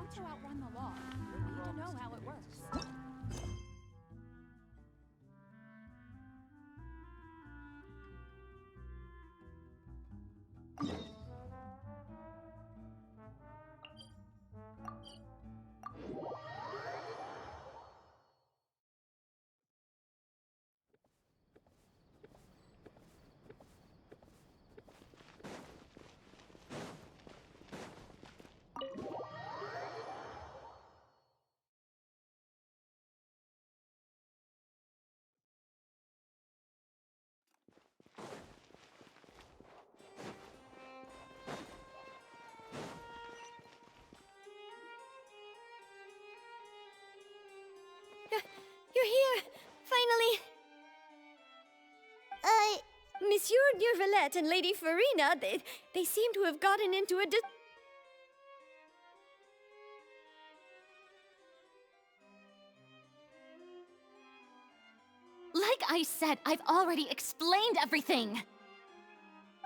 want to outrun the law, you need to know how it works. You're here! Finally! Monsieur Durvalette and Lady Farina, they seem to have gotten into a Like I said, I've already explained everything!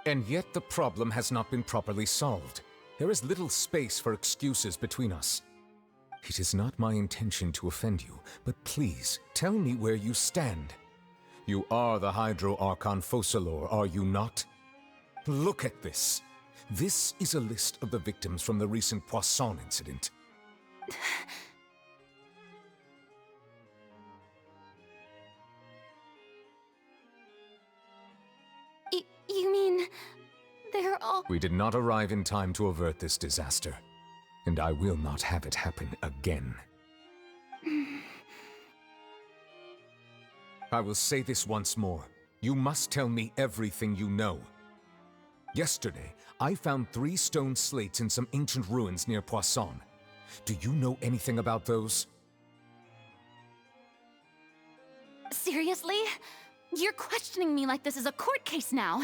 And yet the problem has not been properly solved. There is little space for excuses between us. It is not my intention to offend you, but please, tell me where you stand. You are the Hydro Archon Focalor, are you not? Look at this. This is a list of the victims from the recent Poisson incident. You mean... they're all... We did not arrive in time to avert this disaster, and I will not have it happen again. I will say this once more. You must tell me everything you know. Yesterday, I found 3 stone slates in some ancient ruins near Poisson. Do you know anything about those? Seriously? You're questioning me like this is a court case now.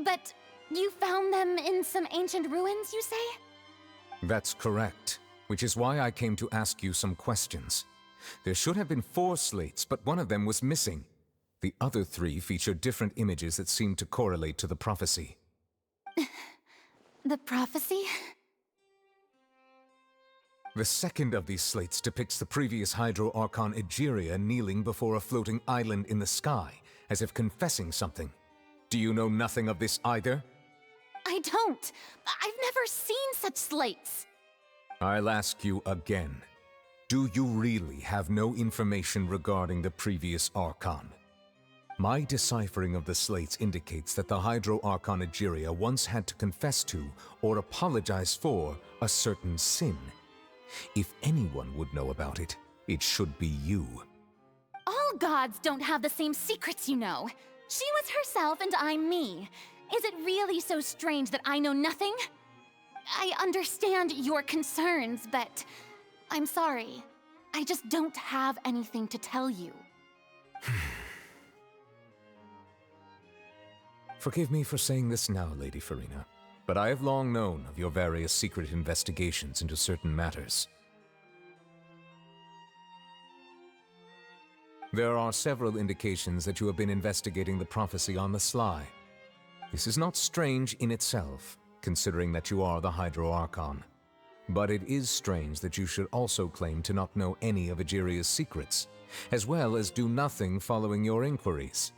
But you found them in some ancient ruins, you say? That's correct, which is why I came to ask you some questions. There should have been 4 slates, but one of them was missing. The other 3 featured different images that seemed to correlate to the prophecy. The prophecy? The second of these slates depicts the previous Hydro Archon Egeria kneeling before a floating island in the sky, as if confessing something. Do you know nothing of this either? I don't. I've never seen such slates. I'll ask you again. Do you really have no information regarding the previous Archon? My deciphering of the slates indicates that the Hydro Archon Egeria once had to confess to, or apologize for, a certain sin. If anyone would know about it, it should be you. All gods don't have the same secrets, you know. She was herself and I'm me. Is it really so strange that I know nothing? I understand your concerns, but I'm sorry. I just don't have anything to tell you. Forgive me for saying this now, Lady Farina, but I have long known of your various secret investigations into certain matters. There are several indications that you have been investigating the prophecy on the sly. This is not strange in itself, considering that you are the Hydro Archon. But it is strange that you should also claim to not know any of Egeria's secrets, as well as do nothing following your inquiries.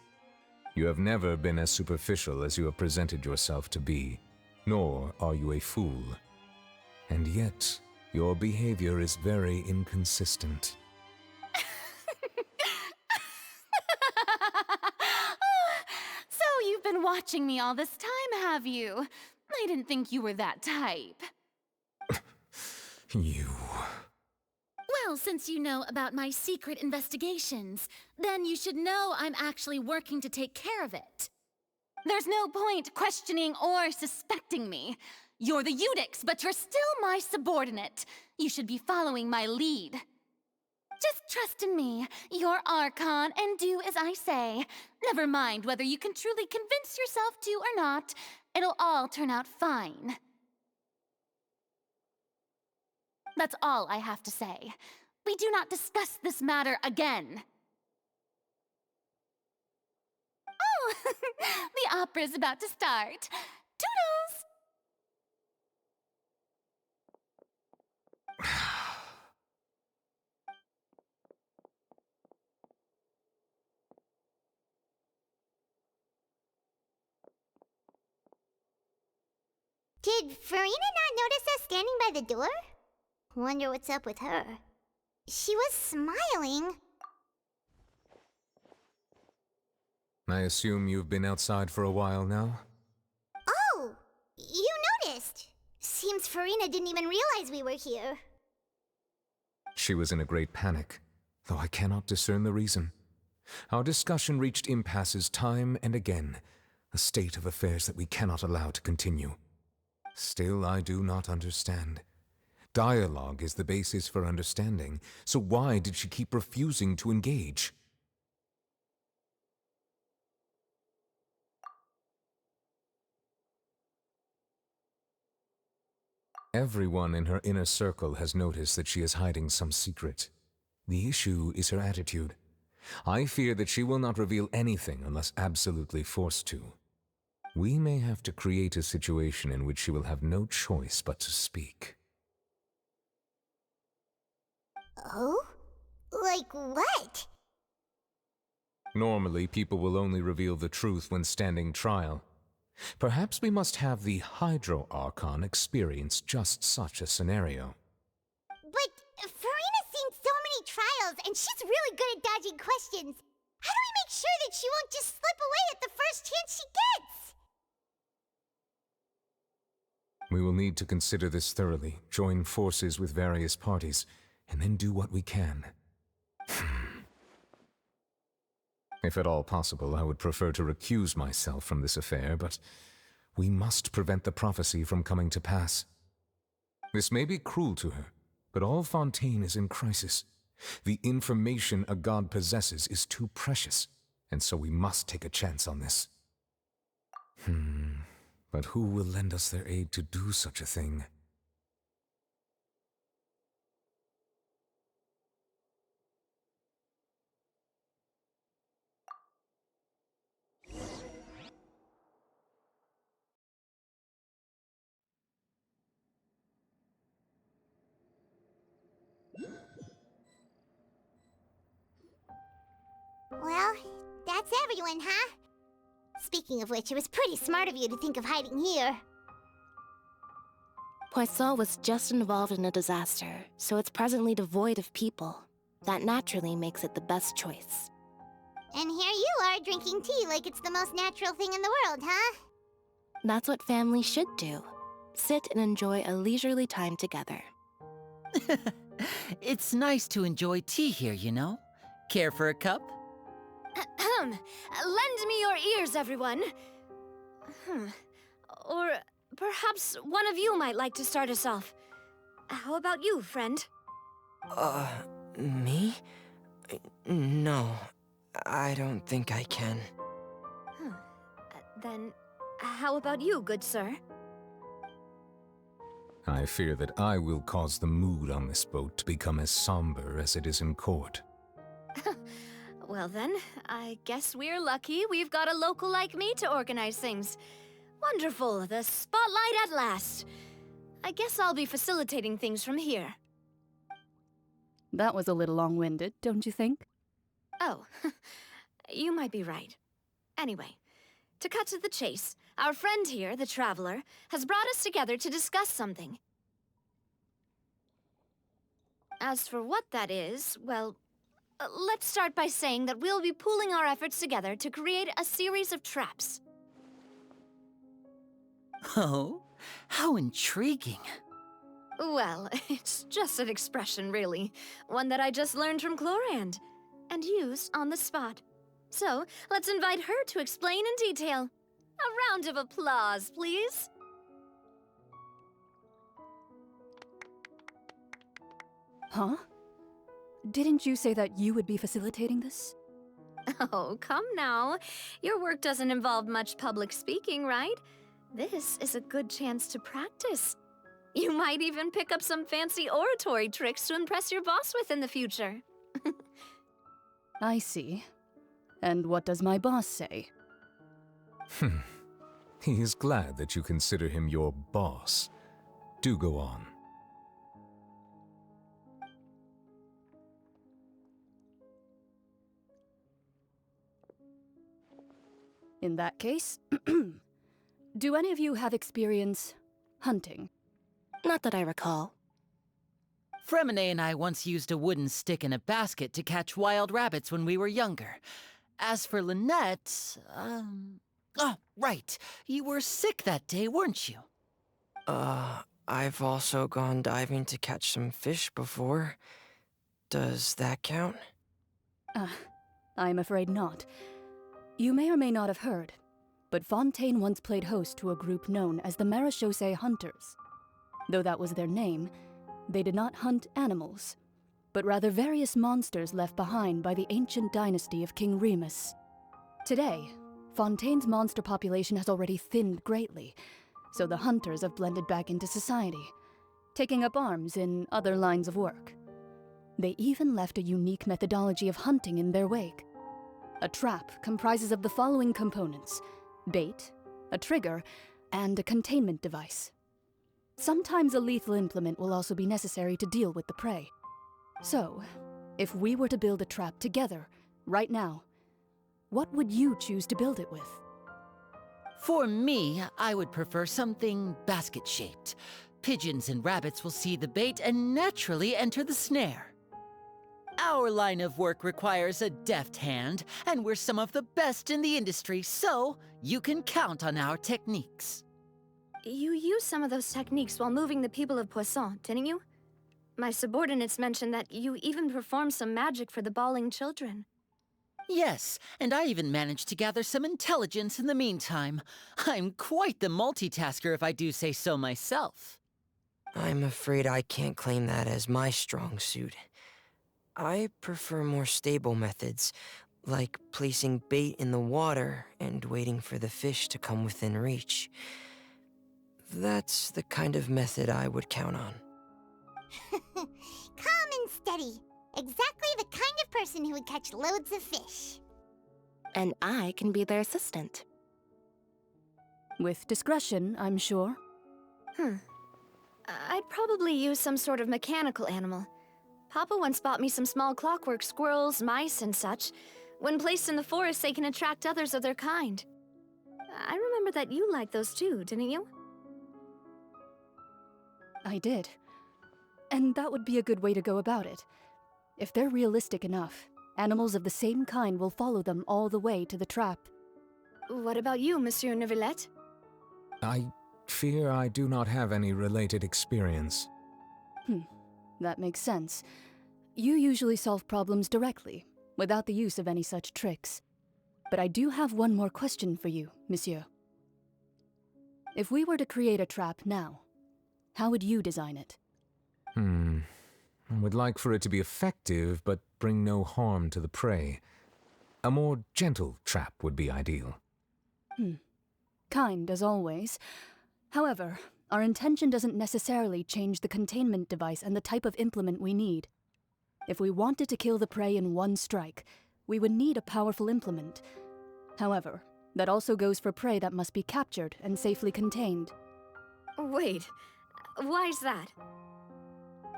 You have never been as superficial as you have presented yourself to be, nor are you a fool. And yet, your behavior is very inconsistent. So you've been watching me all this time, have you? I didn't think you were that type. You... Well, since you know about my secret investigations, then you should know I'm actually working to take care of it. There's no point questioning or suspecting me. You're the Eudix, but you're still my subordinate. You should be following my lead. Just trust in me, you're Archon, and do as I say. Never mind whether you can truly convince yourself to or not. It'll all turn out fine. That's all I have to say. We do not discuss this matter again. Oh, the opera's about to start. Toodles! Did Farina not notice us standing by the door? Wonder what's up with her. She was smiling. I assume you've been outside for a while now? Oh, you noticed. Seems Farina didn't even realize we were here. She was in a great panic, though I cannot discern the reason. Our discussion reached impasses time and again, a state of affairs that we cannot allow to continue. Still, I do not understand. Dialogue is the basis for understanding, so why did she keep refusing to engage? Everyone in her inner circle has noticed that she is hiding some secret. The issue is her attitude. I fear that she will not reveal anything unless absolutely forced to. We may have to create a situation in which she will have no choice but to speak. Oh? Like what? Normally, people will only reveal the truth when standing trial. Perhaps we must have the Hydro Archon experience just such a scenario. But Farina's seen so many trials, and she's really good at dodging questions. How do we make sure that she won't just slip away at the first chance she gets? We will need to consider this thoroughly, join forces with various parties, and then do what we can. If at all possible, I would prefer to recuse myself from this affair, but we must prevent the prophecy from coming to pass. This may be cruel to her, but all Fontaine is in crisis. The information a god possesses is too precious, and so we must take a chance on this. But who will lend us their aid to do such a thing? Well, that's everyone, huh? Speaking of which, it was pretty smart of you to think of hiding here. Poisson was just involved in a disaster, so it's presently devoid of people. That naturally makes it the best choice. And here you are drinking tea like it's the most natural thing in the world, huh? That's what families should do. Sit and enjoy a leisurely time together. It's nice to enjoy tea here, you know? Care for a cup? Lend me your ears, everyone. Or perhaps one of you might like to start us off. How about you, friend? Me? No, I don't think I can. Then, how about you, good sir? I fear that I will cause the mood on this boat to become as somber as it is in court. Well then, I guess we're lucky we've got a local like me to organize things. Wonderful, the spotlight at last. I guess I'll be facilitating things from here. That was a little long-winded, don't you think? Oh, you might be right. Anyway, to cut to the chase, our friend here, the Traveler, has brought us together to discuss something. As for what that is, well, let's start by saying that we'll be pooling our efforts together to create a series of traps. Oh, how intriguing. Well, it's just an expression, really. One that I just learned from Chlorand, and used on the spot. So, let's invite her to explain in detail. A round of applause, please. Huh? Didn't you say that you would be facilitating this? Oh, come now. Your work doesn't involve much public speaking, right? This is a good chance to practice. You might even pick up some fancy oratory tricks to impress your boss with in the future. I see. And what does my boss say? He is glad that you consider him your boss. Do go on. In that case, do any of you have experience hunting. Not that I recall. Fremine and I once used a wooden stick in a basket to catch wild rabbits when we were younger. As for Lynette, Oh, right. You were sick that day, weren't you? I've also gone diving to catch some fish before. Does that count? I'm afraid not. You may or may not have heard, but Fontaine once played host to a group known as the Marechaussee Hunters. Though that was their name, they did not hunt animals, but rather various monsters left behind by the ancient dynasty of King Remus. Today, Fontaine's monster population has already thinned greatly, so the hunters have blended back into society, taking up arms in other lines of work. They even left a unique methodology of hunting in their wake. A trap comprises of the following components: bait, a trigger, and a containment device. Sometimes a lethal implement will also be necessary to deal with the prey. So, if we were to build a trap together, right now, what would you choose to build it with? For me, I would prefer something basket-shaped. Pigeons and rabbits will see the bait and naturally enter the snare. Our line of work requires a deft hand, and we're some of the best in the industry, so you can count on our techniques. You used some of those techniques while moving the people of Poisson, didn't you? My subordinates mentioned that you even performed some magic for the bawling children. Yes, and I even managed to gather some intelligence in the meantime. I'm quite the multitasker if I do say so myself. I'm afraid I can't claim that as my strong suit. I prefer more stable methods, like placing bait in the water and waiting for the fish to come within reach. That's the kind of method I would count on. Calm and steady. Exactly the kind of person who would catch loads of fish. And I can be their assistant. With discretion, I'm sure. I'd probably use some sort of mechanical animal. Papa once bought me some small clockwork squirrels, mice, and such. When placed in the forest, they can attract others of their kind. I remember that you liked those too, didn't you? I did. And that would be a good way to go about it. If they're realistic enough, animals of the same kind will follow them all the way to the trap. What about you, Monsieur Neuvillette? I fear I do not have any related experience. That makes sense. You usually solve problems directly, without the use of any such tricks. But I do have one more question for you, monsieur. If we were to create a trap now, how would you design it? I would like for it to be effective, but bring no harm to the prey. A more gentle trap would be ideal. Kind, as always. However, our intention doesn't necessarily change the containment device and the type of implement we need. If we wanted to kill the prey in one strike, we would need a powerful implement. However, that also goes for prey that must be captured and safely contained. Wait, why's that?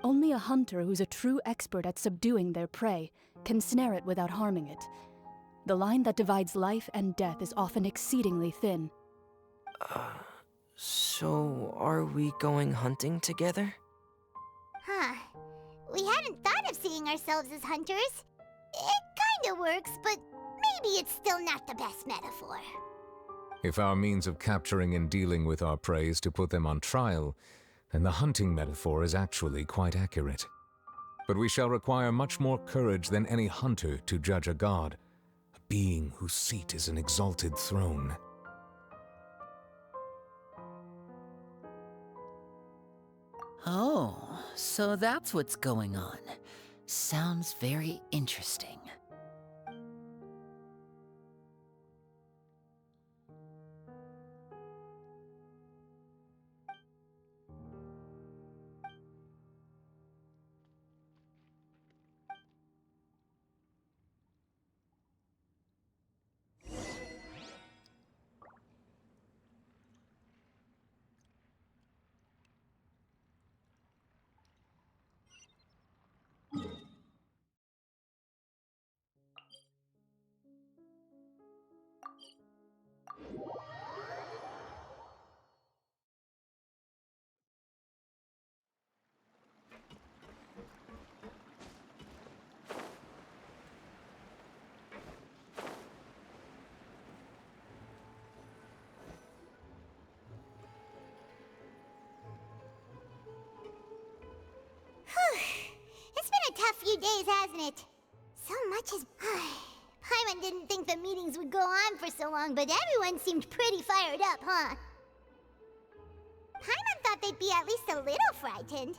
Only a hunter who's a true expert at subduing their prey can snare it without harming it. The line that divides life and death is often exceedingly thin. So are we going hunting together? We hadn't thought of seeing ourselves as hunters. It kinda works, but maybe it's still not the best metaphor. If our means of capturing and dealing with our prey is to put them on trial, then the hunting metaphor is actually quite accurate. But we shall require much more courage than any hunter to judge a god, a being whose seat is an exalted throne. Oh, so that's what's going on. Sounds very interesting. days, hasn't it? So much has... Paimon didn't think the meetings would go on for so long, but everyone seemed pretty fired up, huh? Paimon thought they'd be at least a little frightened.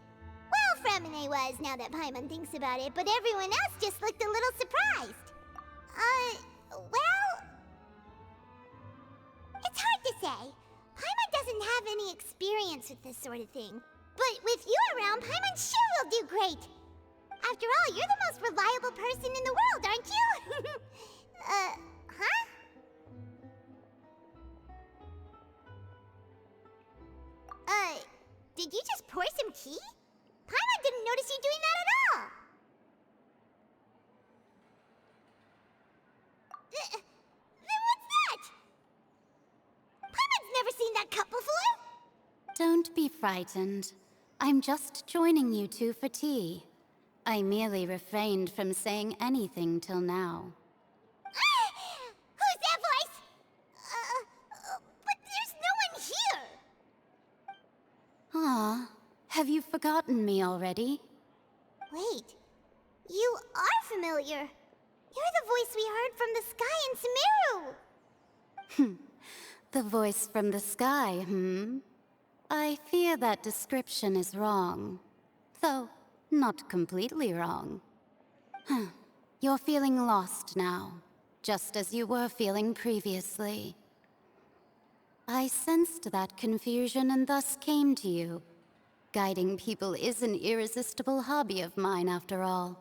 Well, Fremine was, now that Paimon thinks about it, but everyone else just looked a little surprised. Well... It's hard to say. Paimon doesn't have any experience with this sort of thing. But with you around, Paimon sure will do great. After all, you're the most reliable person in the world, aren't you? Huh? Did you just pour some tea? Paimon didn't notice you doing that at all. Then what's that? Paimon's never seen that cup before. Don't be frightened. I'm just joining you two for tea. I merely refrained from saying anything till now. Who's that voice? But there's no one here. Ah, have you forgotten me already? Wait, you are familiar. You're the voice we heard from the sky in Sumeru. The voice from the sky, I fear that description is wrong. Though, not completely wrong. You're feeling lost now, just as you were feeling previously. I sensed that confusion and thus came to you. Guiding people is an irresistible hobby of mine, after all.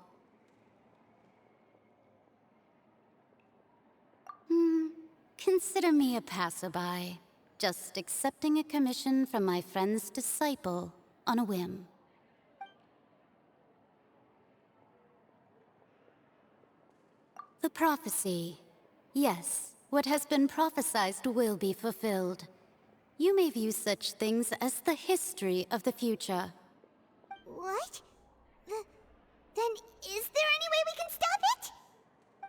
Consider me a passerby, just accepting a commission from my friend's disciple on a whim. The prophecy. Yes, what has been prophesied will be fulfilled. You may view such things as the history of the future. What? Then is there any way we can stop it?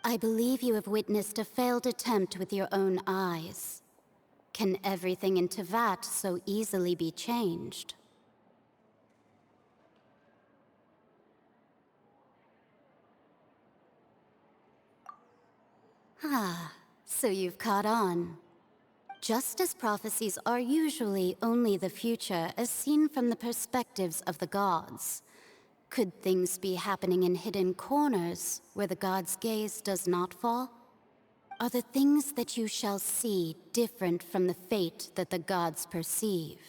I believe you have witnessed a failed attempt with your own eyes. Can everything in Teyvat so easily be changed? Ah, so you've caught on. Just as prophecies are usually only the future as seen from the perspectives of the gods, could things be happening in hidden corners where the gods' gaze does not fall? Are the things that you shall see different from the fate that the gods perceive?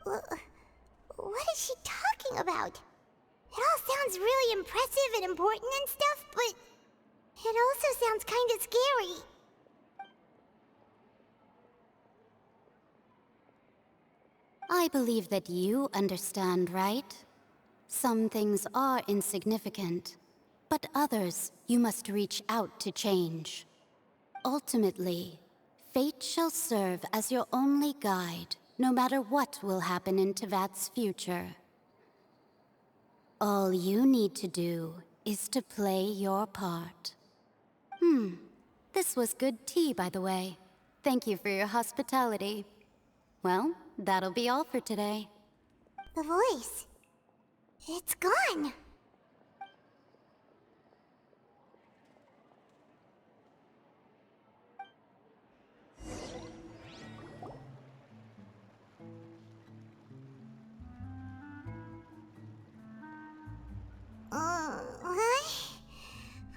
What is she talking about? It all sounds really impressive and important and stuff, but it also sounds kind of scary. I believe that you understand, right? Some things are insignificant, but others you must reach out to change. Ultimately, fate shall serve as your only guide, no matter what will happen in Teyvat's future. All you need to do is to play your part. This was good tea, by the way. Thank you for your hospitality. Well, that'll be all for today. The voice. It's gone.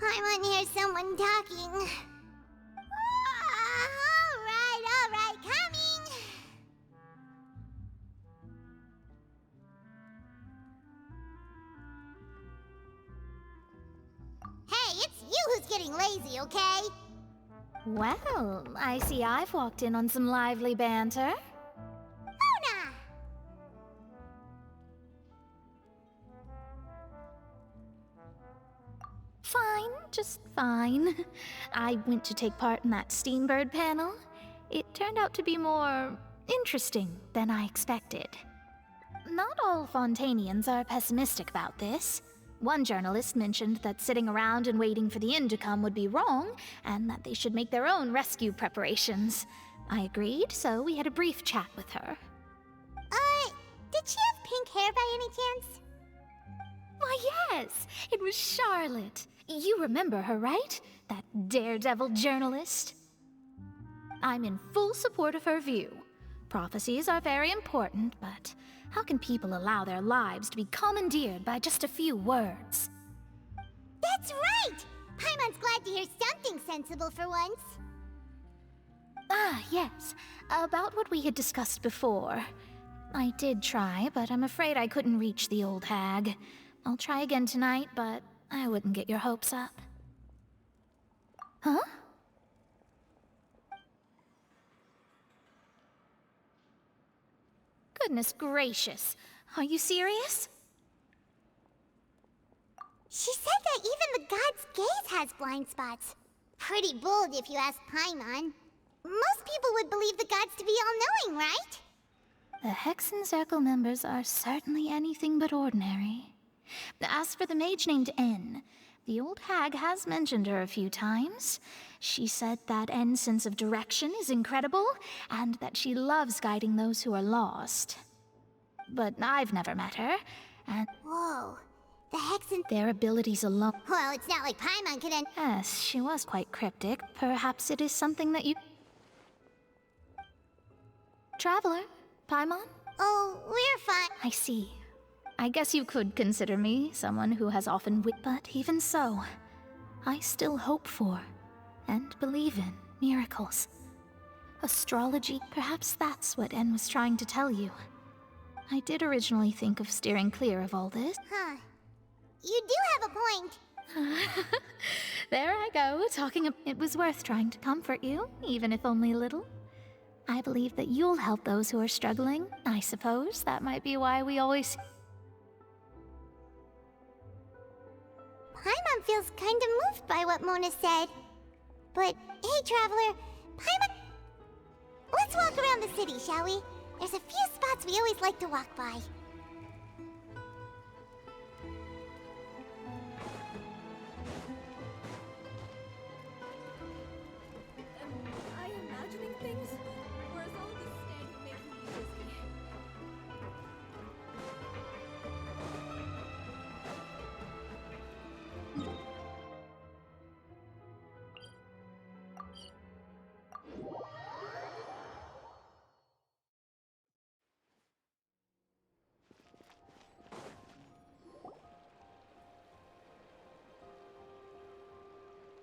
Paimon hears someone talking. All right, coming. Hey, it's you who's getting lazy, okay? Well, I see I've walked in on some lively banter. Mona! Fine, just fine. I went to take part in that Steambird panel. It turned out to be more interesting than I expected. Not all Fontainians are pessimistic about this. One journalist mentioned that sitting around and waiting for the end to come would be wrong, and that they should make their own rescue preparations. I agreed, so we had a brief chat with her. Did she have pink hair by any chance? Why, yes, it was Charlotte. You remember her, right? That daredevil journalist? I'm in full support of her view. Prophecies are very important, but how can people allow their lives to be commandeered by just a few words? That's right! Paimon's glad to hear something sensible for once. Ah, yes. About what we had discussed before. I did try, but I'm afraid I couldn't reach the old hag. I'll try again tonight, but I wouldn't get your hopes up. Huh? Goodness gracious. Are you serious? She said that even the god's gaze has blind spots. Pretty bold if you ask Paimon. Most people would believe the gods to be all-knowing, right? The Hexen Circle members are certainly anything but ordinary. As for the mage named N, the old hag has mentioned her a few times. She said that N's sense of direction is incredible, and that she loves guiding those who are lost. But I've never met her, and Whoa. The Hexen... their abilities alone... Well, it's not like Paimon could end... Yes, she was quite cryptic. Perhaps it is something that you... Traveler, Paimon? Oh, we're fine. I see. I guess you could consider me someone who has often but even so, I still hope for and believe in miracles. Astrology, perhaps that's what N was trying to tell you. I did originally think of steering clear of all this. Huh. You do have a point. There I go, talking it was worth trying to comfort you, even if only a little. I believe that you'll help those who are struggling. I suppose that might be why we always... Paimon feels kind of moved by what Mona said. But, hey, Traveler, Paimon... Let's walk around the city, shall we? There's a few spots we always like to walk by. Am I imagining things? Or is all this stank making me dizzy?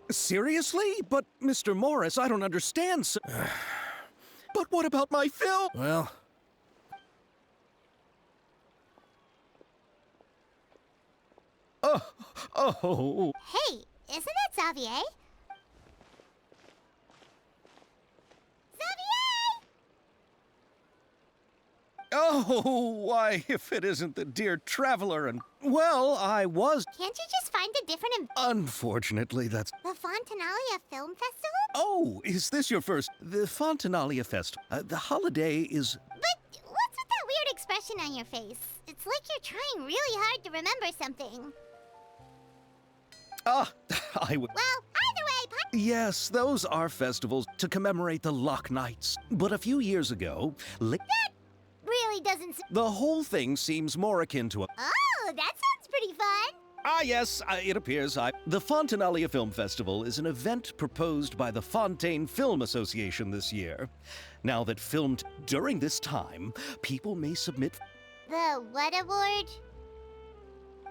Seriously? But, Mr. Morris, I don't understand, sir. But what about my film? Well... Oh... Hey, isn't that Xavier? Xavier! Oh, why, if it isn't the dear Traveler and... Well, I was... Can't you just find a different... Unfortunately, that's... The Fontanalia Film Festival? Oh, is this your first... The Fontanalia Festival. The holiday is... But what's with that weird expression on your face? It's like you're trying really hard to remember something. Ah, I would... Well, either way, Yes, those are festivals to commemorate the Lock Nights. But a few years ago... that really doesn't... The whole thing seems more akin to a... Oh, that sounds pretty fun. Ah, yes, it appears The Fontanalia Film Festival is an event proposed by the Fontaine Film Association this year. Now that filmed during this time, people may submit... The what award?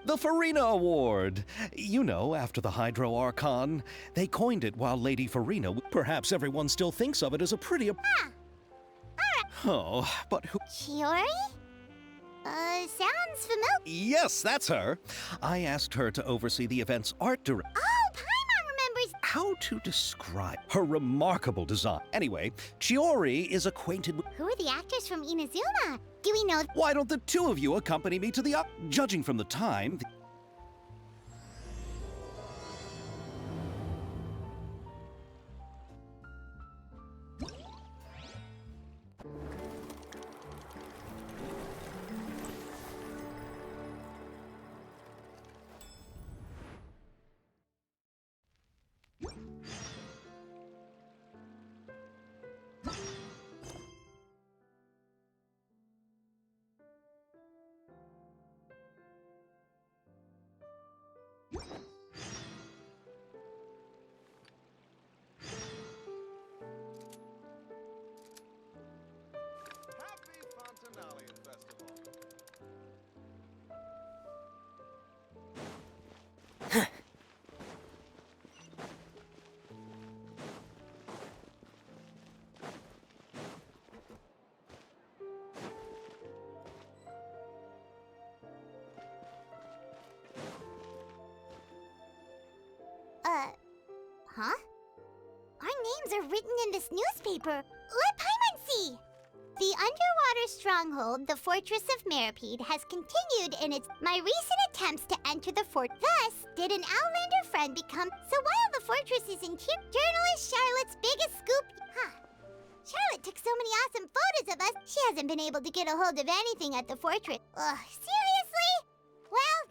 The Farina Award! You know, after the Hydro Archon. They coined it while Lady Farina... Perhaps everyone still thinks of it as a pretty... Oh, but who... Chiori? Sounds familiar. Yes, that's her. I asked her to oversee the event's art direction. Oh, Paimon remembers... How to describe her remarkable design? Anyway, Chiori is acquainted with... Who are the actors from Inazuma? Do we know... Why don't the two of you accompany me to the... Judging from the time... Huh? Our names are written in this newspaper. Let Paimon see! The underwater stronghold, the Fortress of Meripede, has continued in my recent attempts to enter the fort. Thus, did an Outlander friend become... So while the fortress is in here, journalist Charlotte's biggest scoop... Huh. Charlotte took so many awesome photos of us, she hasn't been able to get a hold of anything at the fortress. Ugh, seriously? Well...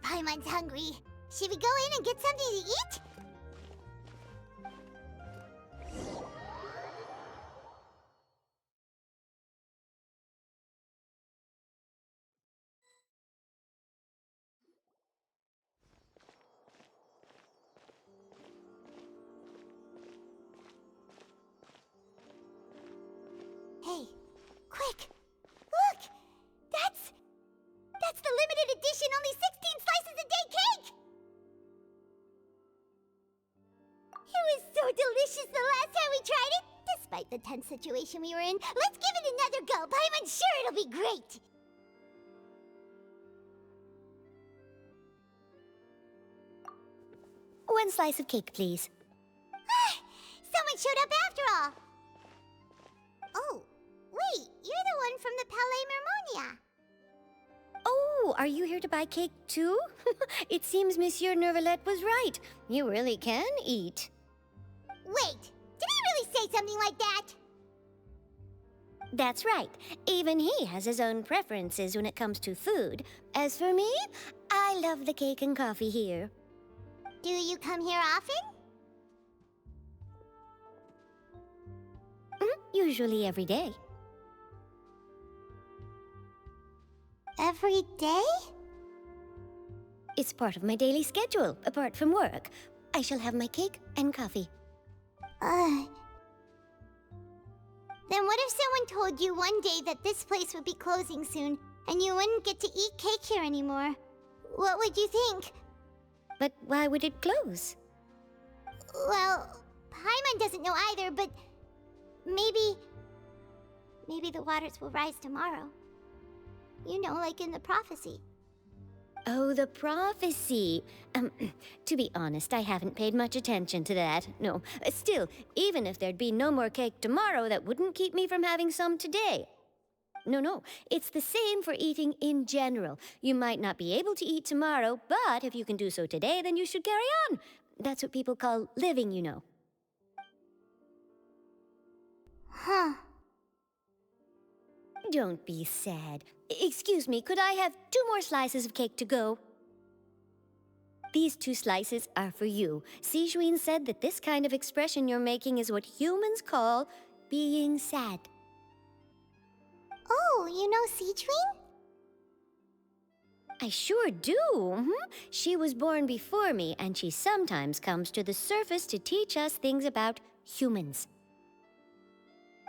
Paimon's hungry. Should we go in and get something to eat? Hey, quick! Look! That's the limited edition, only 16 slices a day cake! It was so delicious the last time we tried it! Despite the tense situation we were in, let's give it another go! I'm sure it'll be great! One slice of cake, please. Someone showed up after all! Oh, wait, you're the one from the Palais Mermonia. Oh, are you here to buy cake too? It seems Monsieur Nervalette was right. You really can eat. Wait, did he really say something like that? That's right. Even he has his own preferences when it comes to food. As for me, I love the cake and coffee here. Do you come here often? Usually every day. Every day? It's part of my daily schedule, apart from work. I shall have my cake and coffee. Then what if someone told you one day that this place would be closing soon, and you wouldn't get to eat cake here anymore? What would you think? But why would it close? Well, Paimon doesn't know either, but... Maybe the waters will rise tomorrow. You know, like in the prophecy. Oh, the prophecy. To be honest, I haven't paid much attention to that. No, still, even if there'd be no more cake tomorrow, that wouldn't keep me from having some today. No, it's the same for eating in general. You might not be able to eat tomorrow, but if you can do so today, then you should carry on. That's what people call living, you know. Huh. Don't be sad. Excuse me, could I have 2 more slices of cake to go? These 2 slices are for you. Sijuin said that this kind of expression you're making is what humans call being sad. Oh, you know Sijuin? I sure do. She was born before me, and she sometimes comes to the surface to teach us things about humans.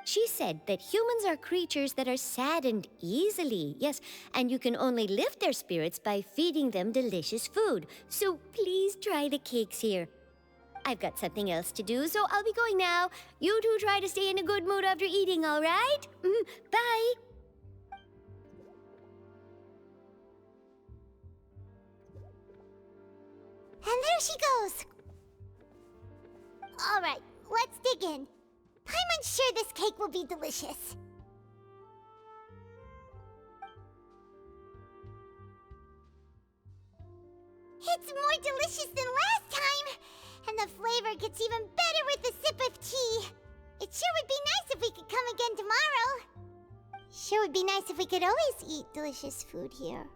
She said that humans are creatures that are saddened easily, yes, and you can only lift their spirits by feeding them delicious food. So please try the cakes here. I've got something else to do, so I'll be going now. You two try to stay in a good mood after eating, all right? Bye! And there she goes! Alright, let's dig in. I'm sure this cake will be delicious. It's more delicious than last time! And the flavor gets even better with a sip of tea. It sure would be nice if we could come again tomorrow. Sure would be nice if we could always eat delicious food here.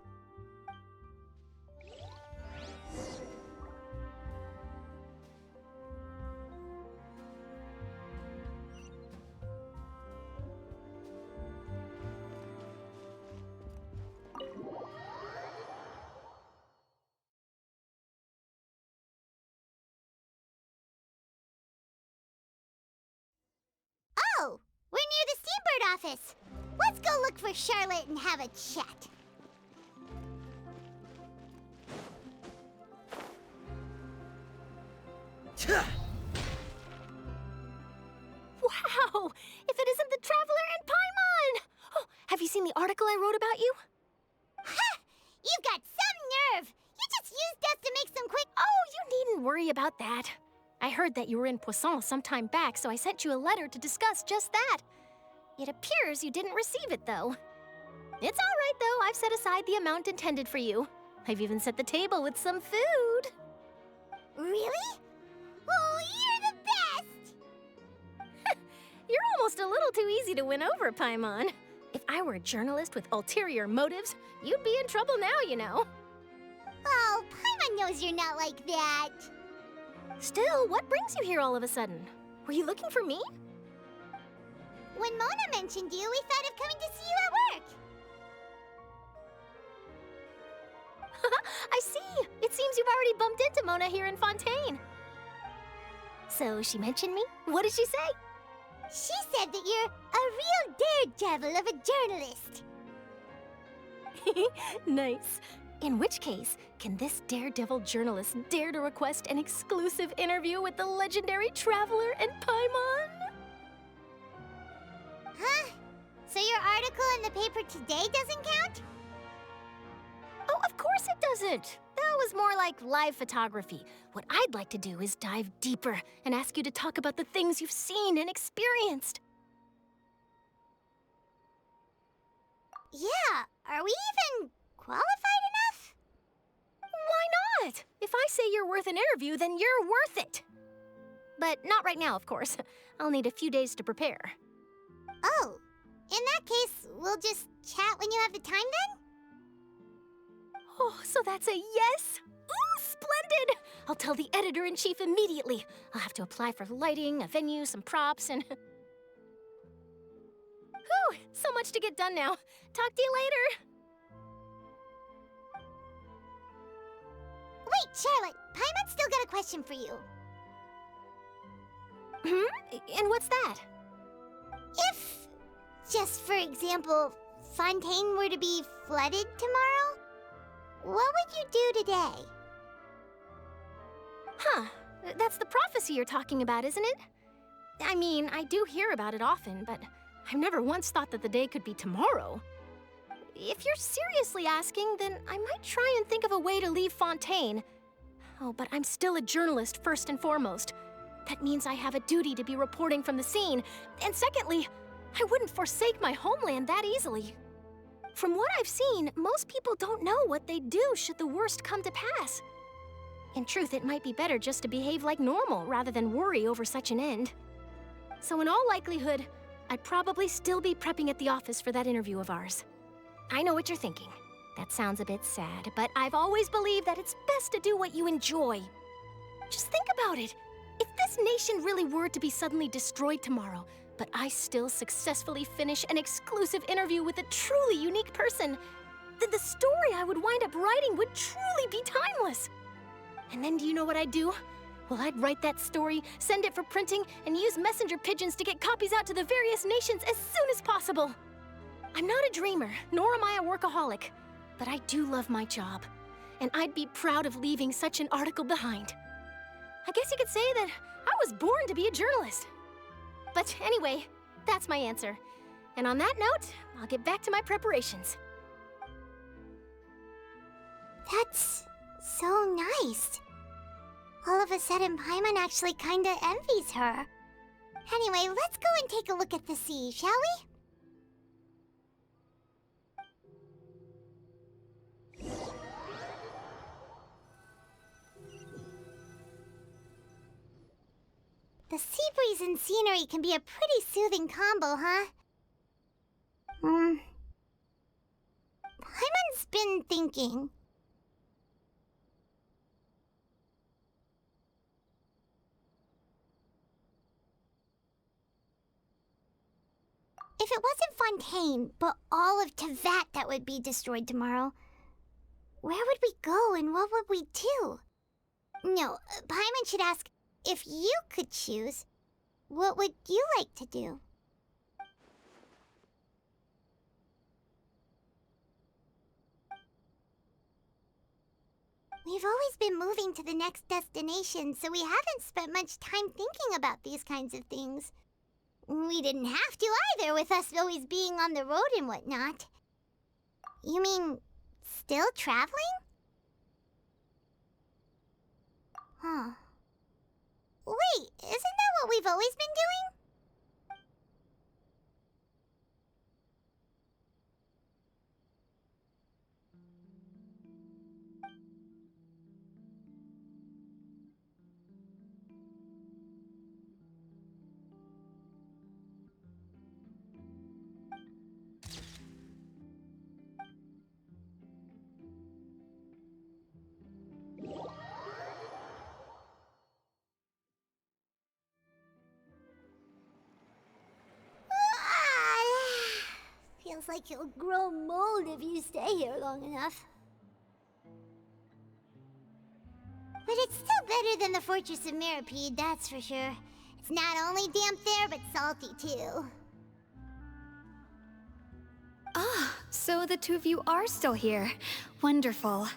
Oh, we're near the Steambird office. Let's go look for Charlotte and have a chat. Wow! If it isn't the Traveler and Paimon! Oh, have you seen the article I wrote about you? Ha! You've got some nerve! You just used us to make some quick— Oh, you needn't worry about that. I heard that you were in Poisson some time back, so I sent you a letter to discuss just that. It appears you didn't receive it, though. It's all right, though. I've set aside the amount intended for you. I've even set the table with some food. Really? Oh, you're the best! You're almost a little too easy to win over, Paimon. If I were a journalist with ulterior motives, you'd be in trouble now, you know. Oh, Paimon knows you're not like that. Still, what brings you here all of a sudden? Were you looking for me? When Mona mentioned you, we thought of coming to see you at work. I see. It seems you've already bumped into Mona here in Fontaine. So she mentioned me? What did she say? She said that you're a real daredevil of a journalist. Nice. In which case, can this daredevil journalist dare to request an exclusive interview with the legendary Traveler and Paimon? Huh? So your article in the paper today doesn't count? Oh, of course it doesn't. That was more like live photography. What I'd like to do is dive deeper and ask you to talk about the things you've seen and experienced. Yeah, are we even qualified enough? Why not? If I say you're worth an interview, then you're worth it. But not right now, of course. I'll need a few days to prepare. Oh, in that case, we'll just chat when you have the time then? Oh, so that's a yes? Ooh, splendid! I'll tell the editor-in-chief immediately. I'll have to apply for lighting, a venue, some props, and... Whew, so much to get done now. Talk to you later. Wait, Charlotte, Paimon's still got a question for you. And what's that? If, just for example, Fontaine were to be flooded tomorrow, what would you do today? Huh, that's the prophecy you're talking about, isn't it? I mean, I do hear about it often, but I've never once thought that the day could be tomorrow. If you're seriously asking, then I might try and think of a way to leave Fontaine. Oh, but I'm still a journalist first and foremost. That means I have a duty to be reporting from the scene. And secondly, I wouldn't forsake my homeland that easily. From what I've seen, most people don't know what they'd do should the worst come to pass. In truth, it might be better just to behave like normal rather than worry over such an end. So in all likelihood, I'd probably still be prepping at the office for that interview of ours. I know what you're thinking. That sounds a bit sad, but I've always believed that it's best to do what you enjoy. Just think about it. If this nation really were to be suddenly destroyed tomorrow, but I still successfully finish an exclusive interview with a truly unique person, then the story I would wind up writing would truly be timeless. And then do you know what I'd do? Well, I'd write that story, send it for printing, and use messenger pigeons to get copies out to the various nations as soon as possible. I'm not a dreamer, nor am I a workaholic, but I do love my job, and I'd be proud of leaving such an article behind. I guess you could say that I was born to be a journalist. But anyway, that's my answer. And on that note, I'll get back to my preparations. That's so nice. All of a sudden, Paimon actually kinda envies her. Anyway, let's go and take a look at the sea, shall we? The sea breeze and scenery can be a pretty soothing combo, huh? Paimon's been thinking. If it wasn't Fontaine, but all of Tevat that would be destroyed tomorrow, where would we go and what would we do? No, Paimon should ask, if you could choose, what would you like to do? We've always been moving to the next destination, so we haven't spent much time thinking about these kinds of things. We didn't have to either, with us always being on the road and whatnot. You mean, still traveling? Huh. Wait, isn't that what we've always been doing? Feels like you'll grow mold if you stay here long enough. But it's still better than the Fortress of Mirapede, that's for sure. It's not only damp there, but salty too. Ah, so the two of you are still here. Wonderful.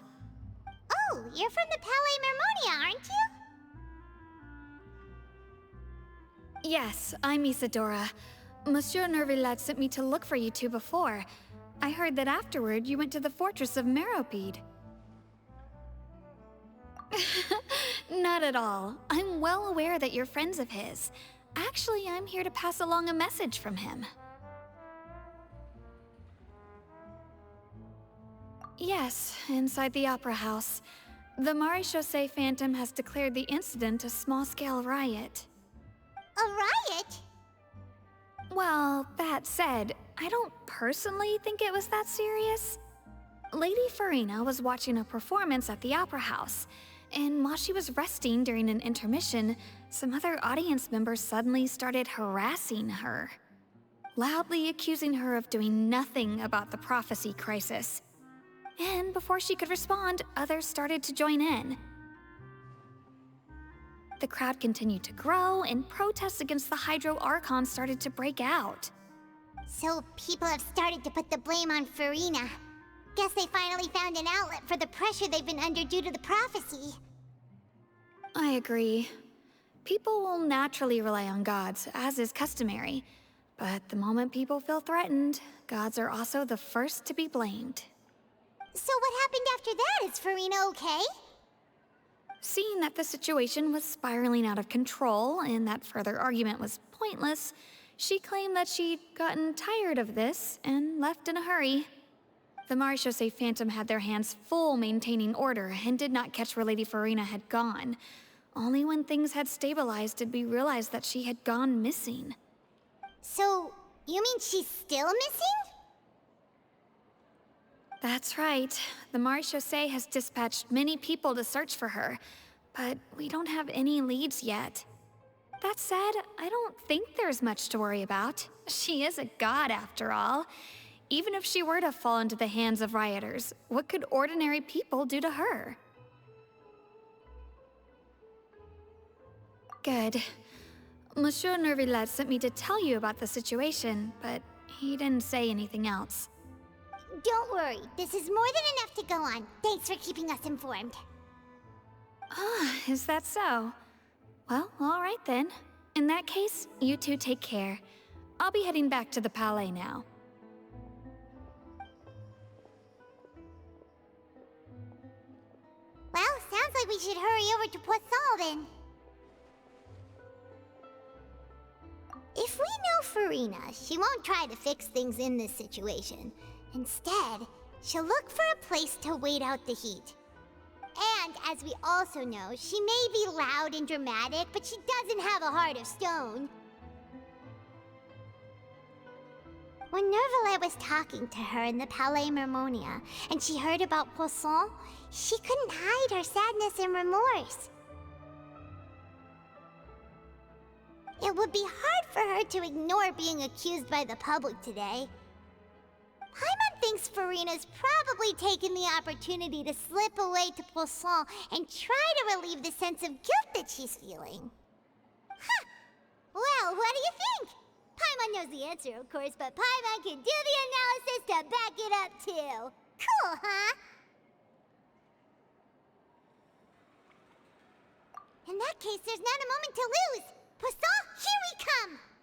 Oh, you're from the Palais Mermonia, aren't you? Yes, I'm Isadora. Monsieur Nervillat sent me to look for you two before. I heard that afterward you went to the Fortress of Meropide. Not at all. I'm well aware that you're friends of his. Actually, I'm here to pass along a message from him. Yes, inside the Opera House. The Maréchaussée Phantom has declared the incident a small-scale riot. A riot? Well, that said, I don't personally think it was that serious. Lady Farina was watching a performance at the Opera House, and while she was resting during an intermission, some other audience members suddenly started harassing her, loudly accusing her of doing nothing about the prophecy crisis. And before she could respond, others started to join in. The crowd continued to grow, and protests against the Hydro Archon started to break out. So people have started to put the blame on Farina. Guess they finally found an outlet for the pressure they've been under due to the prophecy. I agree. People will naturally rely on gods, as is customary. But the moment people feel threatened, gods are also the first to be blamed. So what happened after that? Is Farina okay? Seeing that the situation was spiraling out of control and that further argument was pointless, she claimed that she'd gotten tired of this and left in a hurry. The Maréchaussée Phantom had their hands full maintaining order and did not catch where Lady Farina had gone. Only when things had stabilized did we realize that she had gone missing. So, you mean she's still missing? That's right. The Maréchaussée has dispatched many people to search for her, but we don't have any leads yet. That said, I don't think there's much to worry about. She is a god after all. Even if she were to fall into the hands of rioters, what could ordinary people do to her? Good. Monsieur Nervillat sent me to tell you about the situation, but he didn't say anything else. Don't worry, this is more than enough to go on. Thanks for keeping us informed. Ah, is that so? Well, all right then. In that case, you two take care. I'll be heading back to the Palais now. Well, sounds like we should hurry over to Poisson then. If we know Farina, she won't try to fix things in this situation. Instead, she'll look for a place to wait out the heat. And, as we also know, she may be loud and dramatic, but she doesn't have a heart of stone. When Nervillat was talking to her in the Palais Mermonia, and she heard about Poisson, she couldn't hide her sadness and remorse. It would be hard for her to ignore being accused by the public today. Paimon thinks Farina's probably taken the opportunity to slip away to Poisson and try to relieve the sense of guilt that she's feeling. Huh! Well, what do you think? Paimon knows the answer, of course, but Paimon can do the analysis to back it up, too. Cool, huh? that case, there's not a moment to lose. Poisson, here we come!